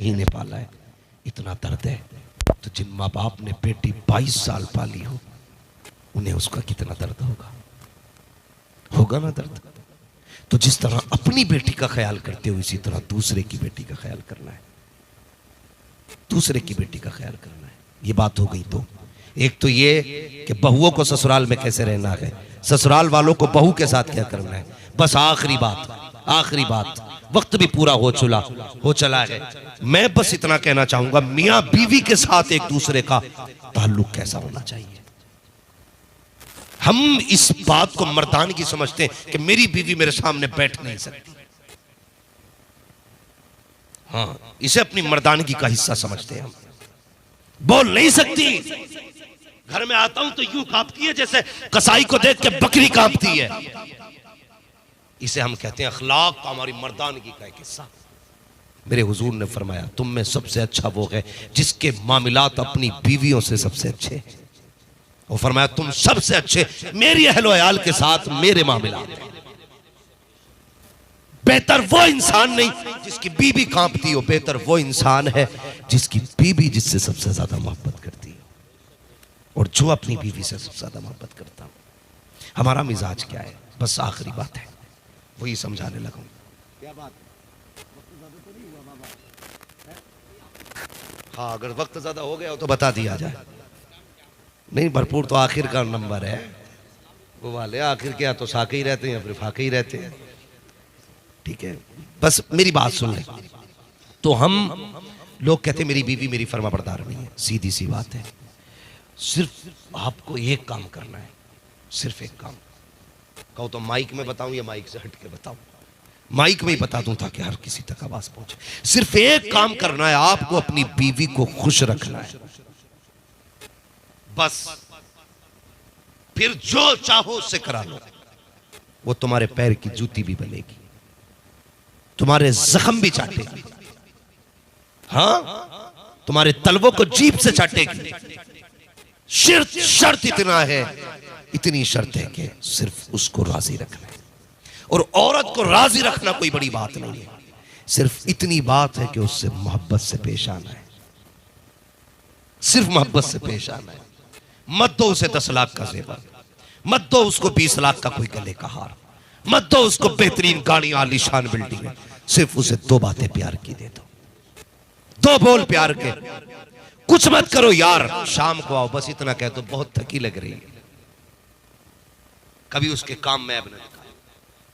ही ने पाला है, इतना दर्द है। तो जिन माँ बाप ने बेटी 22 साल पाली हो, उन्हें उसका कितना दर्द होगा ना दर्द। तो जिस तरह अपनी बेटी का ख्याल करते हो, इसी तरह दूसरे की बेटी का ख्याल करना है, दूसरे की बेटी का ख्याल करना है। ये बात हो गई। तो एक तो ये कि बहुओं को ससुराल में कैसे रहना है, ससुराल वालों को बहू के साथ क्या करना है। बस आखिरी बात, वक्त भी पूरा हो चला है। मैं बस इतना कहना चाहूंगा, मियां बीवी के साथ एक दूसरे का ताल्लुक कैसा होना चाहिए। हम इस बात को मर्दानगी समझते हैं कि मेरी बीवी मेरे सामने बैठ नहीं सकती। हाँ, इसे अपनी मर्दानगी का हिस्सा समझते हैं हम। बोल नहीं सकती, घर में आता हूं तो यूं कांपती है जैसे कसाई को देख के बकरी कांपती है। इसे हम कहते हैं अखलाक का, हमारी मर्दानगी का एक हिस्सा। मेरे हुजूर ने फरमाया, तुम में सबसे अच्छा वो है जिसके मामलात अपनी बीवियों से सबसे अच्छे हैं। वो फरमाया, तुम सबसे अच्छे मेरी अहलो अयाल के साथ मेरे मामलात। बेहतर वो इंसान नहीं जिसकी बीवी कांपती हो, बेहतर वो इंसान है जिसकी बीवी जिससे सबसे ज्यादा मोहब्बत करती है, और जो अपनी बीवी से सबसे ज्यादा मोहब्बत करता हो। हमारा मिजाज क्या है, बस आखिरी बात है, वही समझाने लगा। क्या बात है? हाँ, अगर वक्त ज्यादा हो गया हो तो बता दिया जाए। नहीं, भरपूर तो आखिर का नंबर है वो वाले। आखिर क्या, तो साके ही रहते हैं, फिर फाके ही रहते हैं। ठीक है, बस मेरी बात सुन ले। तो हम लोग कहते हैं मेरी बीवी मेरी फर्माबरदार नहीं है। सीधी सी बात है, सिर्फ आपको एक काम करना है, सिर्फ एक काम। कहो तो माइक में बताऊं या माइक से हट के बताऊं? माइक में ही बता दूं ताकि हर किसी तक आवाज पहुंचे। सिर्फ एक काम करना है, आपको अपनी बीवी को खुश रखना है, बस। फिर जो चाहो उससे करा लो। वो तुम्हारे पैर की जूती भी बनेगी, तुम्हारे जख्म भी चाटेगी, हाँ, तुम्हारे तलवों को जीभ से चाटेगी। शर्त इतना है, इतनी शर्त है कि सिर्फ उसको राजी रखना है। और औरत को राजी रखना कोई बड़ी बात नहीं है, सिर्फ इतनी बात है कि उससे मोहब्बत से पेश आना है, सिर्फ मोहब्बत से पेश आना है। मत दो उसे 10 लाख का जेवर, मत दो उसको 20 लाख का कोई गले का हार, मत दो उसको बेहतरीन गाड़ी आलीशान बिल्डिंग है। सिर्फ उसे 2 बातें प्यार की दे दो, 2 बोल प्यार के। कुछ मत करो यार, शाम को आओ, बस इतना कह दो, बहुत थकी लग रही है। कभी उसके काम में ऐब न दिखाए,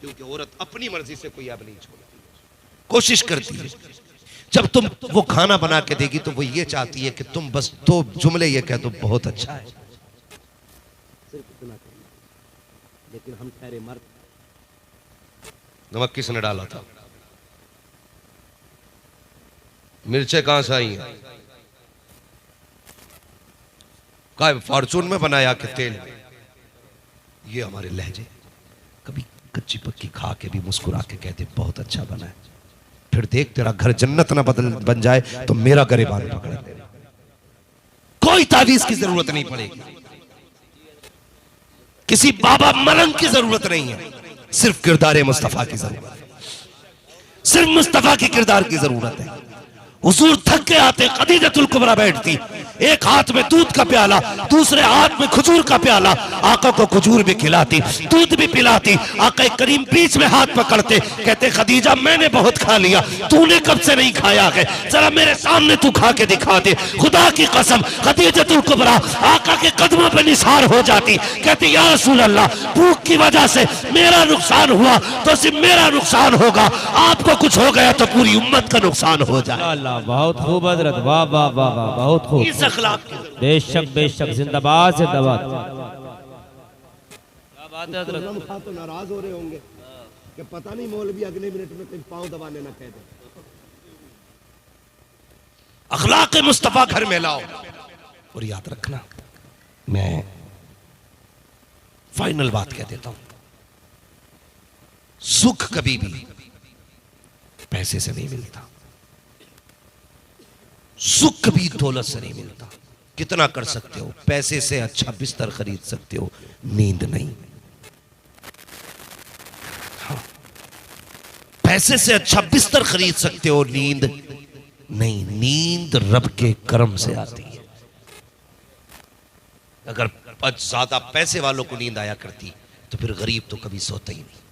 क्योंकि औरत अपनी मर्जी से कोई ऐब नहीं छोड़ती, कोशिश करती है। जब तुम वो खाना बना के देगी तो वो ये चाहती है कि तुम बस 2 जुमले ये कह दो, बहुत अच्छा है, सिर्फ इतना करना। लेकिन हम ठहरे मर्द। नमक किसने डाला था? मिर्चें कहां से आई हैं? का फॉर्चून में बनाया कि तेल में? ये हमारे लहजे। कभी कच्ची पक्की खा के भी मुस्कुरा के कहते बहुत अच्छा बना है, फिर देख तेरा घर जन्नत ना बन जाए तो मेरा गरेबान पकड़ ले। कोई तावीज की जरूरत नहीं पड़ेगी, किसी बाबा मलंग की जरूरत नहीं है, सिर्फ किरदार मुस्तफा की जरूरत है, सिर्फ मुस्तफा के किरदार की जरूरत है। हुजूर थक के आते, खदीजतुल कुबरा बैठती, एक हाथ में दूध का प्याला, दूसरे हाथ में खजूर का प्याला। आका को खजूर भी खिलाती, दूध भी पिलाती। आका करीम बीच में हाथ पकड़ते, कहते खदीजा मैंने बहुत खा लिया, तूने कब से नहीं खाया है, जरा मेरे सामने तू खा के दिखा दे। खुदा की कसम खदीजतुल कुबरा आका के कदमों पर निसार हो जाती, कहती या रसूल अल्लाह, भूख की वजह से मेरा नुकसान हुआ तो सिर्फ मेरा नुकसान होगा, आपको कुछ हो गया तो पूरी उम्मत का नुकसान हो जाए। बहुत खूब हजरत, वाह वाह वाह वाह, बहुत खूब। इस अखलाक बेशक बेशक, जिंदाबाद जिंदाबाद। क्या बात है हजरत? तो नाराज हो रहे होंगे कि पता नहीं मौलवी अगले मिनट में कहीं पांव दबाने ना कह दे। अखलाक मुस्तफा घर में लाओ। और याद रखना, मैं फाइनल बात कह देता हूं, सुख कभी भी पैसे से नहीं मिलता, सुख कभी दौलत से नहीं मिलता। कितना कर सकते हो, पैसे से अच्छा बिस्तर खरीद सकते हो, नींद नहीं। हाँ, पैसे से अच्छा बिस्तर खरीद सकते हो, नींद नहीं, नींद रब के करम से आती है। अगर ज्यादा पैसे वालों को नींद आया करती तो फिर गरीब तो कभी सोता ही नहीं।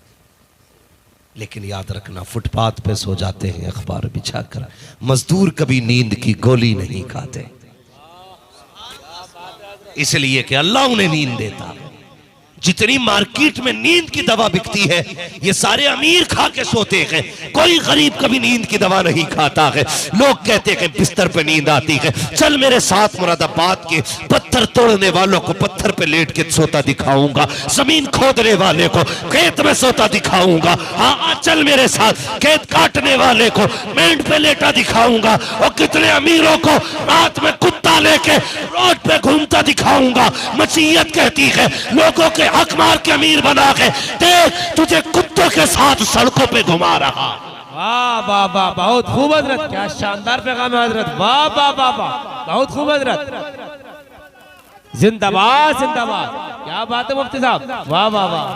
लेकिन याद रखना, फुटपाथ पे सो जाते हैं अखबार बिछाकर, मजदूर कभी नींद की गोली नहीं खाते, इसलिए कि अल्लाह उन्हें नींद देता है। जितनी मार्केट में नींद की दवा बिकती है, ये सारे अमीर खा के सोते हैं, कोई गरीब कभी नींद की दवा नहीं खाता है। लोग कहते हैं बिस्तर पे नींद आती है, चल मेरे साथ मुरादाबाद के पत्थर तोड़ने वालों को पत्थर पे लेट के सोता दिखाऊंगा, जमीन खोदने वाले को खेत में सोता दिखाऊंगा, हाँ चल मेरे साथ खेत काटने वाले को मेंढ पे लेटा दिखाऊंगा, और कितने अमीरों को रात में कुत्ता लेके रोड पे घूमता दिखाऊंगा। मसीहत कहती है लोगों के हक मार के अमीर बना के देख, तुझे कुत्तों के साथ सड़कों पे घुमा रहा। वाह वाह वाह, बहुत खूब हजरत, क्या शानदार पैगाम है हजरत, वाह वाह वाह वाह, बहुत खूब हजरत, जिंदाबाद जिंदाबाद, क्या बात है मुफ्ती साहब, वाह वाह वाह,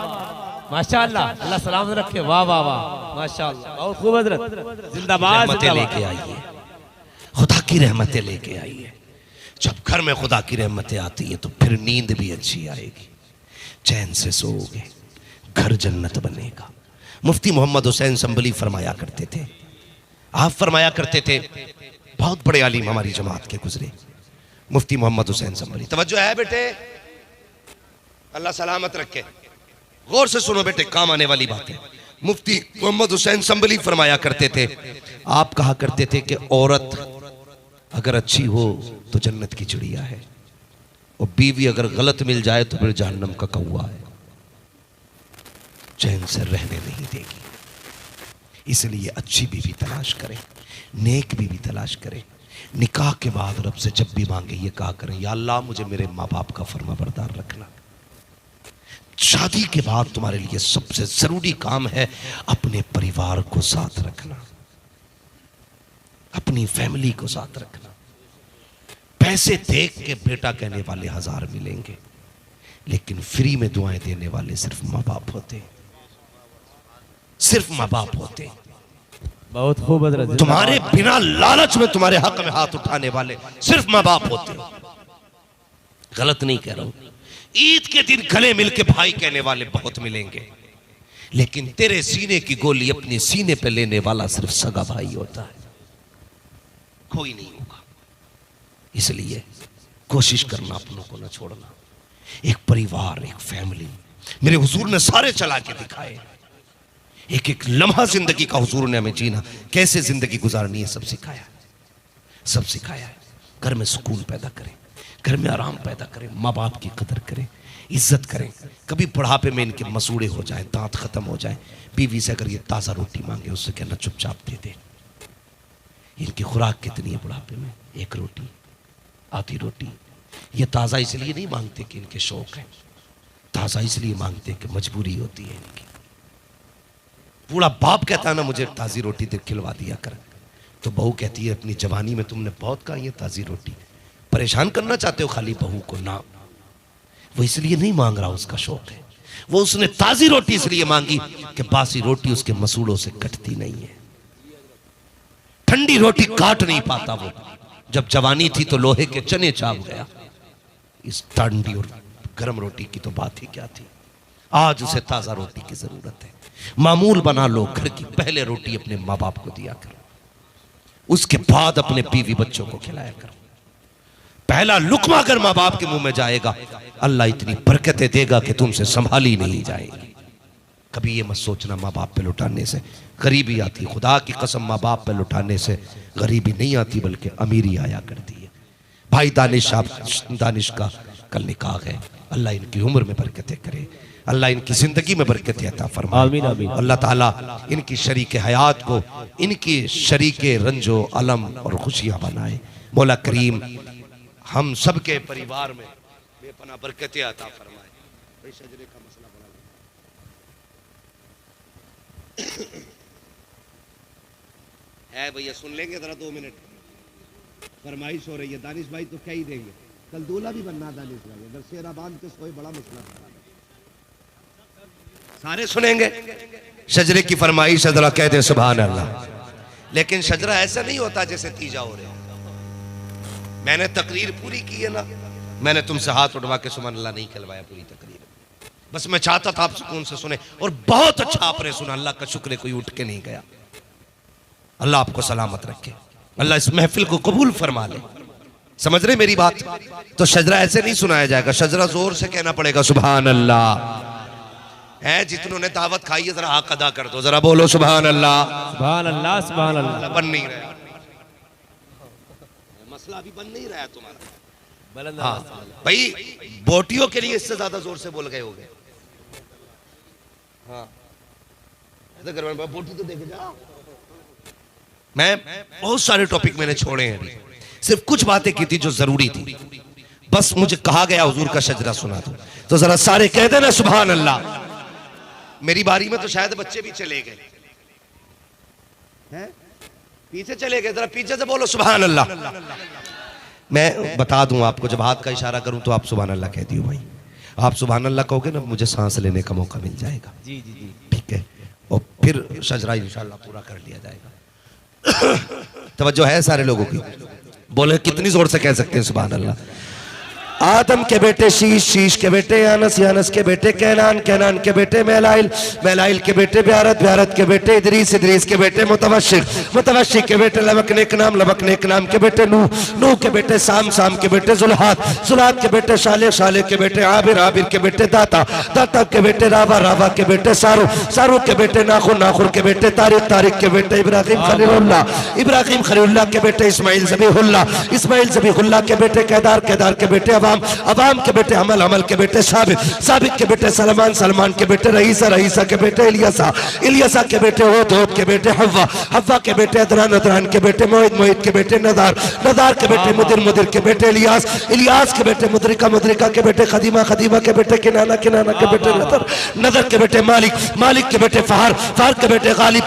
माशाअल्लाह, अल्लाह सलामत रखे, वाह वाह वाह, माशाअल्लाह, बहुत खूब हजरत, जिंदाबाद लेके आइए, खुदा की रहमतें लेके आइए। जब घर में खुदा की रहमतें आती है तो फिर नींद भी अच्छी आएगी, चैन से सोओगे, घर जन्नत बनेगा। मुफ्ती मोहम्मद हुसैन संभली फरमाया करते थे, आप फरमाया करते थे, बहुत बड़े आलिम हमारी जमात के गुजरे, मुफ्ती मोहम्मद हुसैन संभली। तवज्जो है बेटे, अल्लाह सलामत रखे, गौर से सुनो बेटे, काम आने वाली बात है। मुफ्ती मोहम्मद हुसैन संभली फरमाया करते थे, आप कहा करते थे कि औरत अगर अच्छी हो तो जन्नत की चिड़िया है, और बीवी अगर गलत मिल जाए तो फिर जहन्नम का कौवा है, चैन से रहने नहीं देगी। इसलिए अच्छी बीवी तलाश करें, नेक बीवी तलाश करें। निकाह के बाद रब से जब भी मांगे ये कहा करें, या अल्लाह मुझे मेरे माँ बाप का फर्माबरदार रखना। शादी के बाद तुम्हारे लिए सबसे जरूरी काम है अपने परिवार को साथ रखना, अपनी फैमिली को साथ रखना। पैसे देख के बेटा कहने वाले हजार मिलेंगे, लेकिन फ्री में दुआएं देने वाले सिर्फ माँ बाप होते, सिर्फ माँ बाप होते। बहुत खूब हजरत, तुम्हारे बिना लालच में तुम्हारे हक में हाथ उठाने वाले सिर्फ माँ बाप होते। गलत नहीं कह रहा हूं, ईद के दिन गले मिलके भाई कहने वाले बहुत मिलेंगे, लेकिन तेरे सीने की गोली अपने सीने पे लेने वाला सिर्फ सगा भाई होता है, कोई नहीं होगा। इसलिए कोशिश करना अपनों को न छोड़ना। एक परिवार, एक फैमिली मेरे हुजूर ने सारे चला के दिखाए, एक एक लम्हा जिंदगी का हुजूर ने हमें जीना, कैसे जिंदगी गुजारनी है सब सिखाया, सब सिखाया है। घर में सुकून पैदा करें, घर में आराम पैदा करें, माँ बाप की कदर करें, इज्जत करें। कभी बुढ़ापे में इनके मसूड़े हो जाए, दांत खत्म हो जाए, बीवी से अगर ये ताज़ा रोटी मांगे उससे कहना चुपचाप दे दे। इनकी खुराक कितनी है बुढ़ापे में, एक रोटी, आधी रोटी। ये ताज़ा इसलिए नहीं मांगते कि इनके शौक है, ताज़ा इसलिए मांगते कि मजबूरी होती है इनकी। बूढ़ा बाप कहता है ना मुझे ताज़ी रोटी दे खिलवा दिया कर, तो बहू कहती है अपनी जवानी में तुमने बहुत खाई है ताज़ी रोटी, परेशान करना चाहते हो खाली बहू को ना। वो इसलिए नहीं मांग रहा, उसका शौक है। वो उसने ताज़ी रोटी इसलिए मांगी कि बासी रोटी उसके मसूड़ों से कटती नहीं है, ठंडी रोटी काट नहीं पाता वो। जब जवानी थी तो लोहे के चने चाप गया, इस ठंडी और गर्म रोटी की तो बात ही क्या थी। आज उसे ताज़ा रोटी की जरूरत है। मामूल बना लो घर की पहले रोटी अपने माँ बाप को दिया करो, उसके बाद अपने बीवी बच्चों को खिलाया करो। पहला लुकमा अगर माँ बाप के मुंह में जाएगा, अल्लाह इतनी बरकतें देगा कि तुमसे संभाली नहीं जाएगी। कभी ये मत सोचना माँ बाप पे लुटाने से गरीबी आती, खुदा की कसम माँ बाप पे लुटाने से गरीबी नहीं आती बल्कि अमीरी आया करती है। भाई दानिश का कल निकाह है, अल्लाह इनकी उम्र में बरकतें करे, अल्लाह इनकी जिंदगी में बरकतें अता फरमाए। आमीन आमीन। अल्लाह ताला इनकी शरीक हयात को इनकी शरीक रंजो अलम और खुशियां बनाए। मौला करीम हम सब के परिवार में बेपनाह बरकतें अता फरमाए। भाई शजरे का मसला बड़ा है भैया, सुन लेंगे जरा 2 मिनट, फरमाइश हो रही है। दानिश भाई तो क्या ही देंगे, कल दूल्हा भी बनना दानिश भाई, अगर शेरा बांध के सोए बड़ा मसला था। सारे सुनेंगे। शजरे की फरमाइश है, जरा कह दे सुभान अल्लाह। लेकिन शजरा ऐसा नहीं होता जैसे तीजा हो रहे हो। मैंने तकरीर पूरी की है ना, मैंने तुमसे हाथ उठवा के सुभान अल्लाह नहीं कहलवाया पूरी तकरीर। बस मैं चाहता था आप सुकून से सुने, और बहुत अच्छा आपने सुना। अल्लाह का शुक्र है कोई उठ के नहीं गया। अल्लाह आपको सलामत रखे, अल्लाह इस महफिल को कबूल फरमा ले। समझ रहे मेरी बात? तो शजरा ऐसे नहीं सुनाया जाएगा, शजरा जोर से कहना पड़ेगा सुभान अल्लाह। है जितनों ने दावत खाई है जरा हक अदा कर दो, जरा बोलो सुभान अल्लाह। सुभान अल्लाह, सुभान अल्लाह। बन नहीं रहा मसला, अभी बन नहीं रहा तुम्हारा। हाँ भाई, बोटियों के लिए इससे ज्यादा जोर से बोल गए हो गए। हाँ बोटी तो देखे जाओ। मैं बहुत सारे टॉपिक मैंने छोड़े हैं, अभी सिर्फ कुछ बातें की थी जो जरूरी थी। बस मुझे कहा गया हुजूर का शजरा सुना दो, तो जरा सारे कह देना सुभान अल्लाह। मेरी बारी में तो शायद बच्चे भी चले गए हैं, पीछे चले गए, जरा पीछे से बोलो सुभान अल्लाह। मैं बता दूं आपको, जब हाथ का इशारा करूं तो आप सुभान अल्लाह कह दियो भाई। आप सुभान अल्लाह कहोगे ना, मुझे सांस लेने का मौका मिल जाएगा। जी जी जी, ठीक है, और फिर शजरा इंशाल्लाह पूरा कर लिया जाएगा। तवज्जो है सारे लोगों की? बोले कितनी जोर से कह सकते हैं सुभान अल्लाह? आदम के बेटे शीश, शीश के बेटे यानस, यानस के बेटे कैनान, कैनान के बेटे मैलाइल, मैलाइल के बेटे ब्यारत, ब्यारत के बेटे इदरीस, इदरीस के बेटे मुतवश्शिक, मुतवश्शिक के बेटे लबक नेक नाम, लबक नेक नाम के बेटे नूह, नूह के बेटे साम, साम के बेटे जुल्हात, जुल्हात के बेटे शाले, शाले के बेटे आबिर, आबिर के बेटे दाता, दाता के बेटे रावा, रावा के बेटे सारू, सारू के बेटे नाखुर, नाखुर के बेटे तारिक, तारिक के बेटे इब्राहिम खलीलुल्लाह, इब्राहिम खलीलुल्लाह के बेटे इस्माइल ज़बीहुल्लाह, इस्माइल ज़बीहुल्लाह के बेटे केदार, केदार के बेटे अवाम के बेटे अमल, अमल के बेटे साबित, साबित के बेटे सलमान, सलमान के बेटे रईसा, रईसा के बेटे इलियासा, इलियासा के बेटे होद, होद के बेटे हव्वा, हव्वा के बेटे अदरान, अदरान के बेटे मोहित, मोहित के बेटे नदार, नदार के बेटे मुदिर, मुदिर के बेटे इलियास, इलियास के बेटे मुद्रिका, मुद्रिका के बेटे खदीमा, खदीमा के बेटे किनाना, किनाना के बेटे नदर, नदर के बेटे मालिक, मालिक के बेटे फहार, फहार के बेटे गालिब,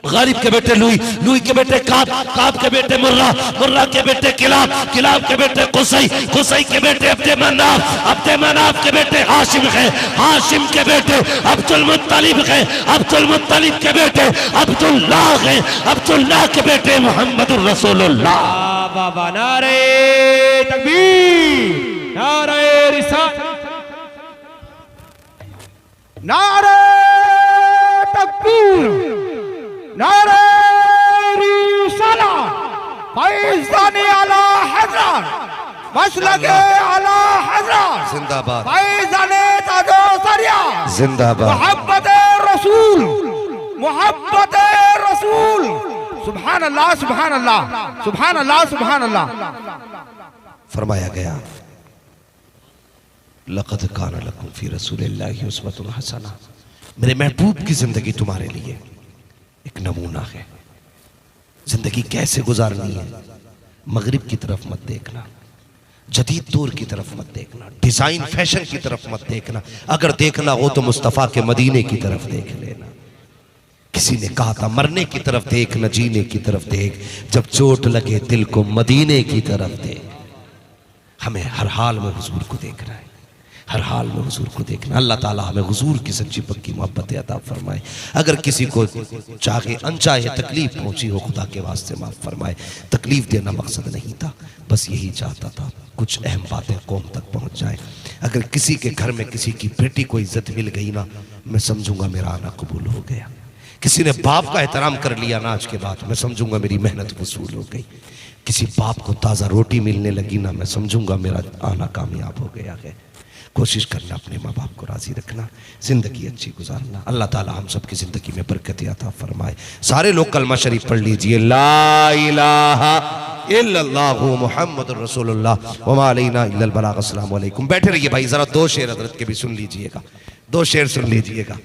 गालिब के बेटे लुई, लुई के बेटे काब, काब के बेटे मुर्रा, मुर्रा के बेटे किलाब, किलाब के बेटे कुसई, कुसई के बेटे अब्दे मनाफ, अब्दे मनाफ के बेटे हाशिम है, हाशिम के बेटे अब्दुल मुत्तलिब है, अब्दुल मुत्तलिब के बेटे अब्दुल्लाह है, अब्दुल्लाह के बेटे मुहम्मदुर रसूलुल्लाह। बाबा नारे तकबीर, नारे रिसालत, नारे तकबीर, नारे रिसालत, फैज़ान आला हज़रत, मसलके आला हज़रत, जिंदाबाद, फैज़ान ताजो सरिया, जिंदाबाद, मोहब्बत रसूल, मोहब्बत रसूल। सुभान अल्लाह, सुभान अल्लाह, सुभान अल्लाह, सुभान अल्लाह। फरमाया गया लक़द कान लकुम फी रसूलिल्लाहि उस्वतुन हसना। मेरे महबूब की जिंदगी तुम्हारे लिए एक नमूना है। जिंदगी कैसे गुजारनी है, मगरिब की तरफ मत देखना, जदीद दौर की तरफ मत देखना, डिजाइन फैशन की तरफ मत देखना। अगर देखना हो तो मुस्तफ़ा के मदीने की तरफ देख लेना। किसी ने कहा था मरने की तरफ देख न जीने की तरफ देख, जब चोट लगे दिल को मदीने की तरफ देख। हमें हर हाल में हुजूर को देखना है, हर हाल में हुजूर को देखना। अल्लाह ताला हमें हुजूर की सच्ची पक्की मोहब्बत अता फरमाए। अगर किसी को चाहे अनचाहे तकलीफ पहुंची हो, खुदा के वास्ते माफ फरमाए। तकलीफ देना मकसद नहीं था, बस यही चाहता था कुछ अहम बातें कौम तक पहुंच जाए। अगर किसी के घर में किसी की बेटी को इज्जत मिल गई ना, मैं समझूंगा मेरा आना कबूल हो गया। किसी ने बाप का एहतराम कर लिया ना आज के बाद, मैं समझूंगा मेरी मेहनत वसूल हो गई। किसी बाप को ताज़ा रोटी मिलने लगी ना, मैं समझूंगा मेरा आना कामयाब हो गया है। कोशिश करना अपने माँ बाप को राजी रखना, जिंदगी अच्छी गुजारना। अल्लाह ताला हम सब की जिंदगी में बरकत अता फरमाए। सारे लोग कलमा शरीफ पढ़ लीजिए, ला इलाहा इल्लल्लाहु मुहम्मदुर रसूलुल्लाह व मा अलैना इल्लल बलाग। अस्सलामु अलैकुम। बैठे रहिए भाई, जरा दो शेर हजरत के भी सुन लीजिएगा, दो शेर सुन लीजिएगा।